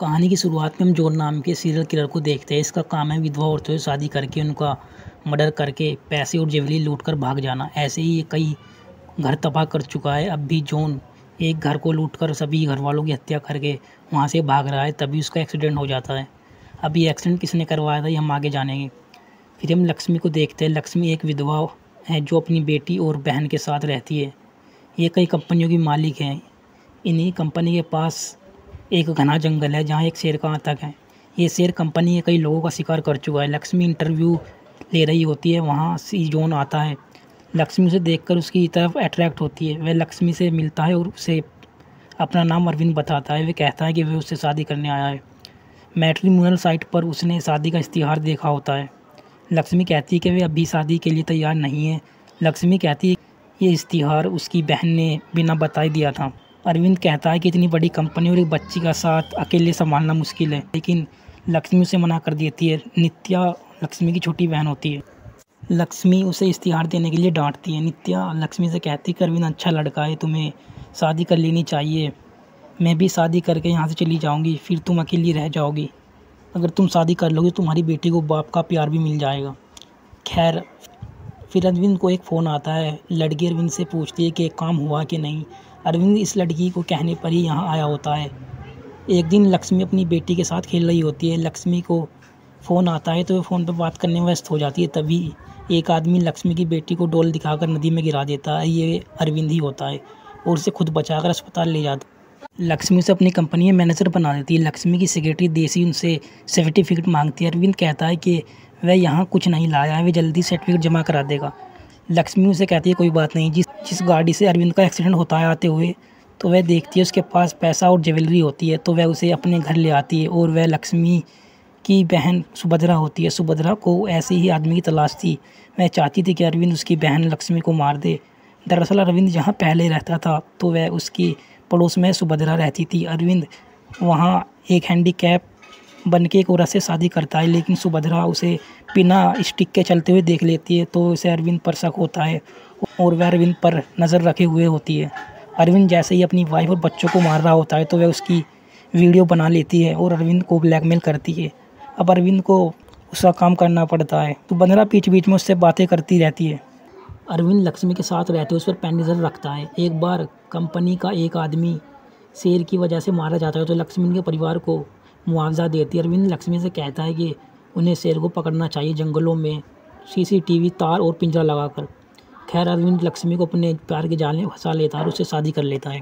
कहानी की शुरुआत में हम जॉन नाम के सीरियल किलर को देखते हैं। इसका काम है विधवा औरतों से शादी करके उनका मर्डर करके पैसे और ज्वेलरी लूट कर भाग जाना। ऐसे ही ये कई घर तबाह कर चुका है। अब भी जॉन एक घर को लूट कर सभी घर वालों की हत्या करके वहाँ से भाग रहा है। तभी उसका एक्सीडेंट हो जाता है। अब ये एक्सीडेंट किसने करवाया था ये हम आगे जानेंगे। फिर हम लक्ष्मी को देखते हैं। लक्ष्मी एक विधवा है जो अपनी बेटी और बहन के साथ रहती है। ये कई कंपनियों की मालिक हैं। इन्हीं कंपनी के पास एक घना जंगल है जहाँ एक शेर का आतंक है। ये शेर कंपनी के कई लोगों का शिकार कर चुका है। लक्ष्मी इंटरव्यू ले रही होती है, वहाँ से जॉन आता है। लक्ष्मी उसे देखकर उसकी तरफ अट्रैक्ट होती है। वह लक्ष्मी से मिलता है और उसे अपना नाम अरविंद बताता है। वह कहता है कि वह उससे शादी करने आया है। मैट्रिमोनियल साइट पर उसने शादी का इश्तिहार देखा होता है। लक्ष्मी कहती है कि वह अभी शादी के लिए तैयार नहीं है। लक्ष्मी कहती है ये इश्तिहार उसकी बहन ने बिना बताए दिया था। अरविंद कहता है कि इतनी बड़ी कंपनी और एक बच्ची का साथ अकेले संभालना मुश्किल है, लेकिन लक्ष्मी उसे मना कर देती है। नित्या लक्ष्मी की छोटी बहन होती है। लक्ष्मी उसे इश्तिहार देने के लिए डांटती है। नित्या लक्ष्मी से कहती है कि अरविंद अच्छा लड़का है, तुम्हें शादी कर लेनी चाहिए। मैं भी शादी करके यहाँ से चली जाऊँगी, फिर तुम अकेली रह जाओगी। अगर तुम शादी कर लोगे तुम्हारी बेटी को बाप का प्यार भी मिल जाएगा। खैर, फिर अरविंद को एक फ़ोन आता है। लड़की अरविंद से पूछती है कि काम हुआ कि नहीं। अरविंद इस लड़की को कहने पर ही यहाँ आया होता है। एक दिन लक्ष्मी अपनी बेटी के साथ खेल रही होती है। लक्ष्मी को फ़ोन आता है तो वह फ़ोन पर बात करने में व्यस्त हो जाती है। तभी एक आदमी लक्ष्मी की बेटी को डोल दिखाकर नदी में गिरा देता है। ये अरविंद ही होता है और उसे खुद बचाकर अस्पताल ले जाता है। लक्ष्मी उसे अपनी कंपनी में मैनेजर बना देती है। लक्ष्मी की सेक्रेटरी देसी उनसे सर्टिफिकेट मांगती है। अरविंद कहता है कि वह यहाँ कुछ नहीं लाया है, वह जल्दी सर्टिफिकेट जमा करा देगा। लक्ष्मी उसे कहती है कोई बात नहीं। जिस गाड़ी से अरविंद का एक्सीडेंट होता है आते हुए, तो वह देखती है उसके पास पैसा और ज्वेलरी होती है, तो वह उसे अपने घर ले आती है। और वह लक्ष्मी की बहन सुभद्रा होती है। सुभद्रा को ऐसे ही आदमी की तलाश थी। वह चाहती थी कि अरविंद उसकी बहन लक्ष्मी को मार दे। दरअसल अरविंद जहाँ पहले रहता था तो वह उसकी पड़ोस में सुभद्रा रहती थी। अरविंद वहाँ एक हैंडीकैप बन के एक औरत से शादी करता है, लेकिन सुभद्रा उसे बिना स्टिक के चलते हुए देख लेती है, तो उसे अरविंद पर शक होता है और वह अरविंद पर नज़र रखे हुए होती है। अरविंद जैसे ही अपनी वाइफ और बच्चों को मार रहा होता है तो वह उसकी वीडियो बना लेती है और अरविंद को ब्लैकमेल करती है। अब अरविंद को उसका काम करना पड़ता है। तो बंदरा बीच बीच में उससे बातें करती रहती है। अरविंद लक्ष्मी के साथ रहते उस पर पैन नज़र रखता है। एक बार कंपनी का एक आदमी शेर की वजह से मारा जाता है तो लक्ष्मी के परिवार को मुआवजा देती है। अरविंद लक्ष्मी से कहता है कि उन्हें शेर को पकड़ना चाहिए जंगलों में सीसीटीवी तार और पिंजरा लगाकर। खैर, अरविंद लक्ष्मी को अपने प्यार के जाल में फंसा लेता है और उससे शादी कर लेता है।